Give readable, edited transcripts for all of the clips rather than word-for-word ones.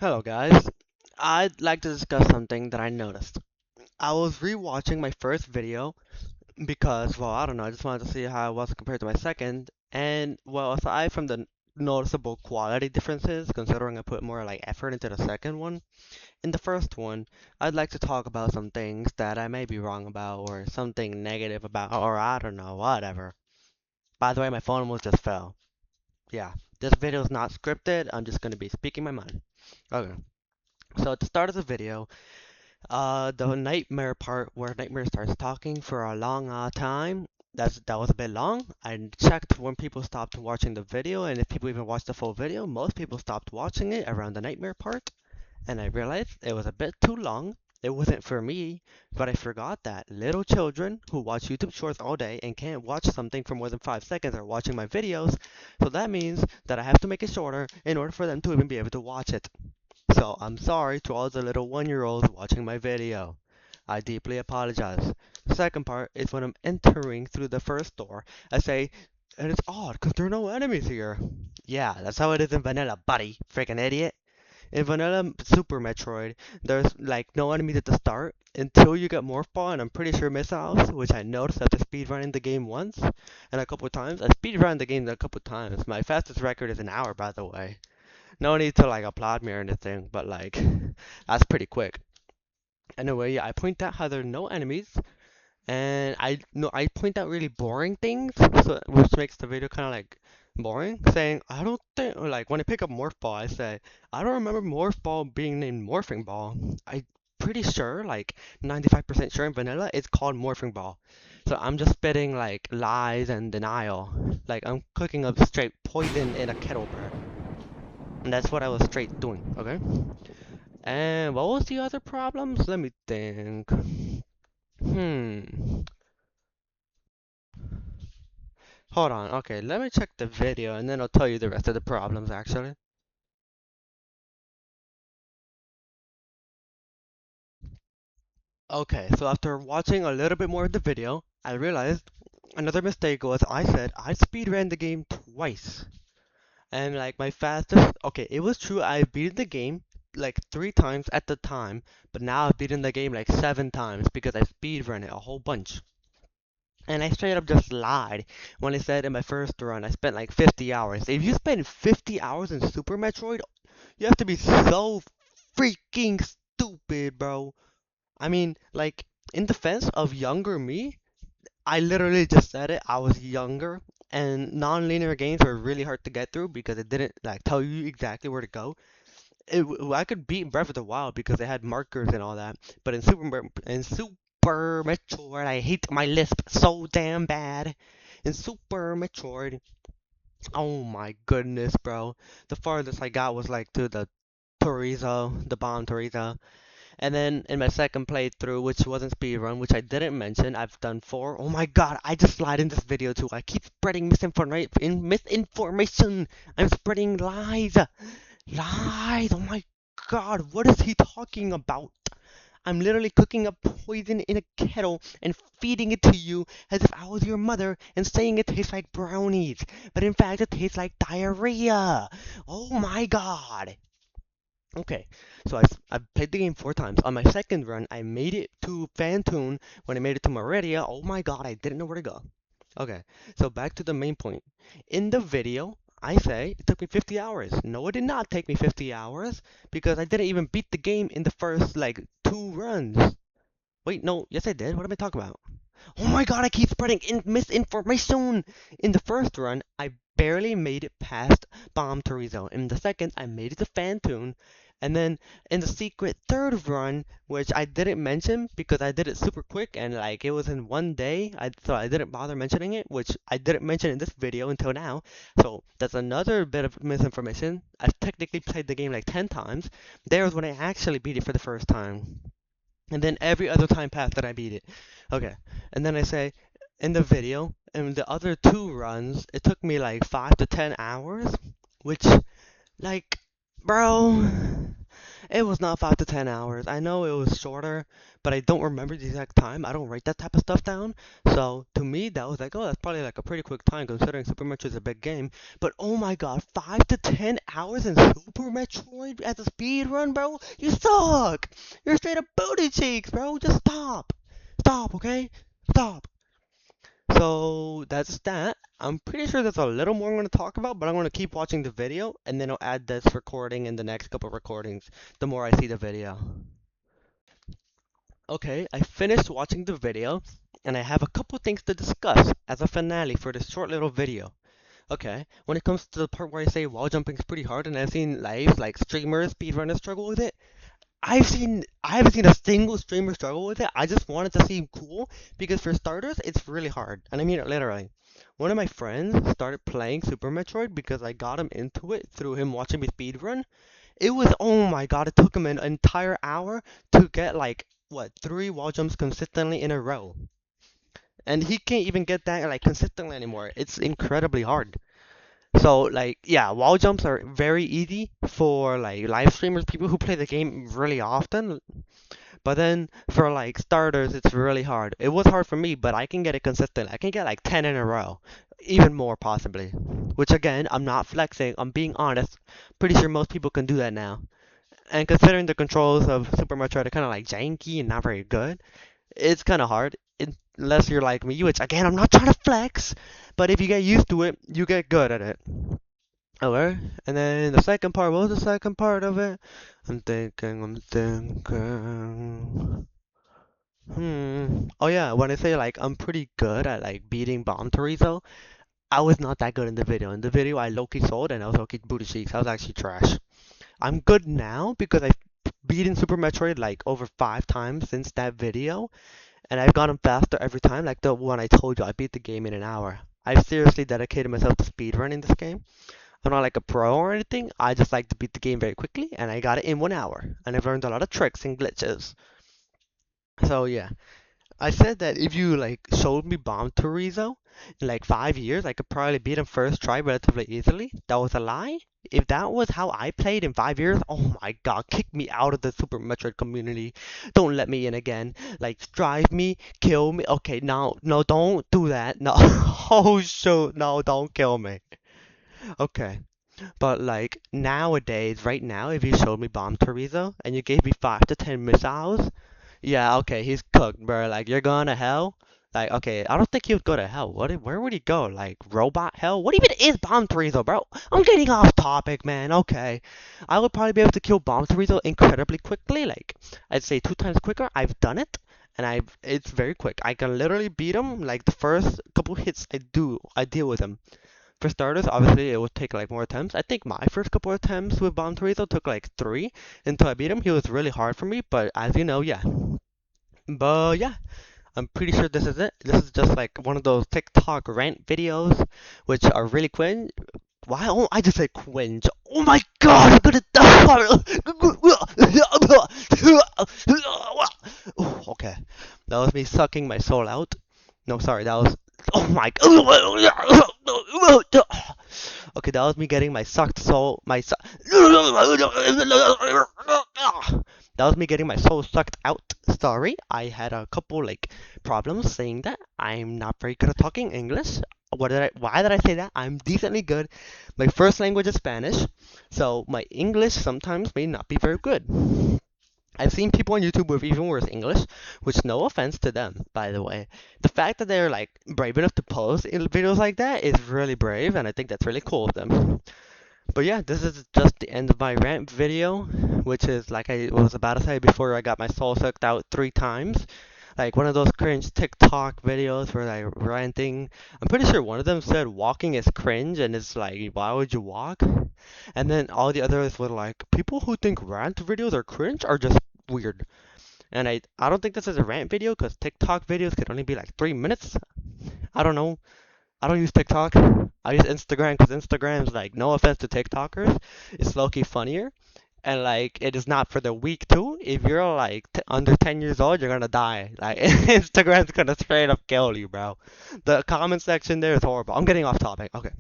Hello guys, I'd like to discuss something that I noticed. I was rewatching my first video because, well, I don't know, I just wanted to see how it was compared to my second, and well, aside from the noticeable quality differences, considering I put more like effort into the second one, in the first one, I'd like to talk about some things that I may be wrong about or something negative about, or I don't know, whatever. By the way, my phone almost just fell. Yeah, this video is not scripted, I'm just gonna be speaking my mind. Okay. So at the start of the video, the nightmare part where Nightmare starts talking for a long time. That was a bit long. I checked when people stopped watching the video, and if people even watched the full video, most people stopped watching it around the nightmare part. And I realized it was a bit too long. It wasn't for me, but I forgot that little children who watch YouTube Shorts all day and can't watch something for more than 5 seconds are watching my videos. So that means that I have to make it shorter in order for them to even be able to watch it. So I'm sorry to all the little 1-year-olds watching my video. I deeply apologize. The second part is when I'm entering through the first door, I say, and it's odd because there are no enemies here. Yeah, that's how it is in vanilla, buddy. Freaking idiot. In vanilla Super Metroid, there's like no enemies at the start until you get Morph Ball, and I'm pretty sure missiles, which I noticed after speedrunning the game once and a couple of times. I speedrun the game a couple of times. My fastest record is an hour, by the way. No need to like applaud me or anything, but like that's pretty quick. Anyway, yeah, I point out how there are no enemies, and I point out really boring things, so which makes the video kind of like boring. Saying I don't think like when I pick up Morph Ball, I say I don't remember Morph Ball being named Morphing Ball. I pretty sure, like 95% sure in vanilla, it's called Morphing Ball. So I'm just spitting like lies and denial. Like I'm cooking up straight poison in a kettle, bro. And that's what I was straight doing, okay? And what was the other problems? Let me think. Hmm. Hold on. Okay, let me check the video and then I'll tell you the rest of the problems actually. Okay, so after watching a little bit more of the video, I realized another mistake was I said I speedran the game twice. And like my fastest, okay, it was true I beat the game like 3 times at the time, but now I've beaten the game like 7 times because I speedrun it a whole bunch. And I straight up just lied when I said in my first run I spent like 50 hours. If you spend 50 hours in Super Metroid, you have to be so freaking stupid, bro. I mean, like, in defense of younger me, I literally just said it. I was younger, and non-linear games were really hard to get through because it didn't like tell you exactly where to go. I could beat Breath of the Wild because they had markers and all that, but in Super Metroid, I hate my lisp so damn bad. In Super Metroid, oh my goodness, bro, the farthest I got was like to the Torizo, the bomb Torizo. And then in my second playthrough, which wasn't speedrun, which I didn't mention, I've done 4. Oh my god, I just lied in this video too. I keep spreading misinformation. I'm spreading lies. Lies! Oh my god, what is he talking about? I'm literally cooking up poison in a kettle and feeding it to you as if I was your mother and saying it tastes like brownies, but in fact it tastes like diarrhea. Oh my god. Okay, so I've played the game 4 times. On my second run, I made it to Phantoon. When I made it to Meridia, oh my god, I didn't know where to go. Okay, so back to the main point. In the video, I say it took me 50 hours. No, it did not take me 50 hours because I didn't even beat the game in the first like 2 runs. Wait, no, yes I did. What am I talking about? Oh my god, I keep spreading misinformation! In the first run, I barely made it past Bomb Torizo. In the second, I made it to Phantoon. And then in the secret third run, which I didn't mention because I did it super quick and like it was in one day, so I didn't bother mentioning it, which I didn't mention in this video until now. So that's another bit of misinformation. I've technically played the game like 10 times. There's when I actually beat it for the first time. And then every other time past that I beat it. Okay. And then I say in the video, in the other 2 runs, it took me like 5 to 10 hours, which, like, bro, It was not 5 to 10 hours. I know it was shorter, but I don't remember the exact time. I don't write that type of stuff down. So to me, that was like, oh, that's probably like a pretty quick time considering Super Metroid is a big game. But oh my God, 5 to 10 hours in Super Metroid as a speed run, bro? You suck. You're straight up booty cheeks, bro. Just stop. Stop, okay? Stop. So that's that. I'm pretty sure there's a little more I'm going to talk about, but I'm going to keep watching the video and then I'll add this recording in the next couple recordings the more I see the video. Okay, I finished watching the video and I have a couple things to discuss as a finale for this short little video. Okay, when it comes to the part where I say wall jumping is pretty hard and I've seen lives like streamers, speedrunners struggle with it, I haven't seen a single streamer struggle with it. I just wanted to seem cool because for starters, it's really hard. And I mean it literally. One of my friends started playing Super Metroid because I got him into it through him watching me speedrun. It was, oh my God, it took him an entire hour to get like, what, 3 wall jumps consistently in a row. And he can't even get that like consistently anymore. It's incredibly hard. So like yeah, wall jumps are very easy for like live streamers, people who play the game really often. But then for like starters, it's really hard. It was hard for me, but I can get it consistent. I can get like 10 in a row, even more possibly. Which again, I'm not flexing. I'm being honest. Pretty sure most people can do that now. And considering the controls of Super Metroid are kind of like janky and not very good, it's kind of hard. Unless you're like me, which again, I'm not trying to flex, but if you get used to it, you get good at it. Okay, and then the second part, what was the second part of it? I'm thinking. Oh yeah, when I say like I'm pretty good at like beating Bomb Torizo, I was not that good in the video. In the video, I low-key sold and I was low-key booty cheeks. I was actually trash. I'm good now because I've beaten Super Metroid like over 5 times since that video, and I've gotten faster every time. Like the one I told you, I beat the game in an hour. I've seriously dedicated myself to speedrunning this game. I'm not like a pro or anything. I just like to beat the game very quickly, and I got it in 1 hour. And I've learned a lot of tricks and glitches. So yeah, I said that if you like showed me Bomb Torizo in like 5 years, I could probably beat him first try relatively easily. That was a lie. If that was how I played in 5 years, oh my God, kick me out of the Super Metroid community. Don't let me in again. Like, drive me, kill me. Okay, no, no, don't do that. No, oh shoot, no, don't kill me. Okay. But like nowadays, right now, if you showed me Bomb Torizo and you gave me 5 to 10 missiles, yeah, okay, he's cooked, bro. Like you're going to hell. Like okay, I don't think he would go to hell. Where would he go? Like robot hell? What even is Bomb Torizo, bro? I'm getting off topic, man. Okay, I would probably be able to kill Bomb Torizo incredibly quickly. Like I'd say 2 times quicker. I've done it, and it's very quick. I can literally beat him like the first couple hits I deal with him. For starters, obviously it would take like more attempts. I think my first couple of attempts with Bomb Torito took like 3 until I beat him. He was really hard for me, but as you know, yeah. But yeah, I'm pretty sure this is it. This is just like one of those TikTok rant videos, which are really cringe. Why? Oh, I just said cringe. Oh my God, I'm gonna die. Oh, okay, that was me sucking my soul out. No, sorry, that was. Oh my God. Okay, that was me getting my sucked soul, that was me getting my soul sucked out. Sorry, I had a couple like problems saying that. I'm not very good at talking English. Why did I say that? I'm decently good. My first language is Spanish, so my English sometimes may not be very good. I've seen people on YouTube with even worse English, which no offense to them, by the way. The fact that they're like brave enough to post in videos like that is really brave, and I think that's really cool of them. But yeah, this is just the end of my rant video, which is like I was about to say before, I got my soul sucked out 3 times. Like one of those cringe TikTok videos where I ranting. I'm pretty sure one of them said walking is cringe, and it's like, why would you walk? And then all the others were like, people who think rant videos are cringe are just weird. And I don't think this is a rant video because TikTok videos could only be like 3 minutes. I don't know. I don't use TikTok. I use Instagram because Instagram's like, no offense to TikTokers, it's low-key funnier. And like, it is not for the weak too. If you're like under 10 years old, you're gonna die. Like, Instagram's gonna straight up kill you, bro. The comment section there is horrible. I'm getting off topic. Okay.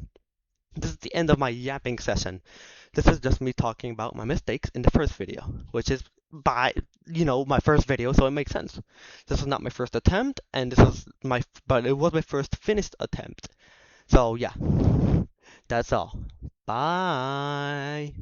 This is the end of my yapping session. This is just me talking about my mistakes in the first video, which is my first video, so it makes sense. This is not my first attempt, and but it was my first finished attempt. So yeah, that's all. Bye.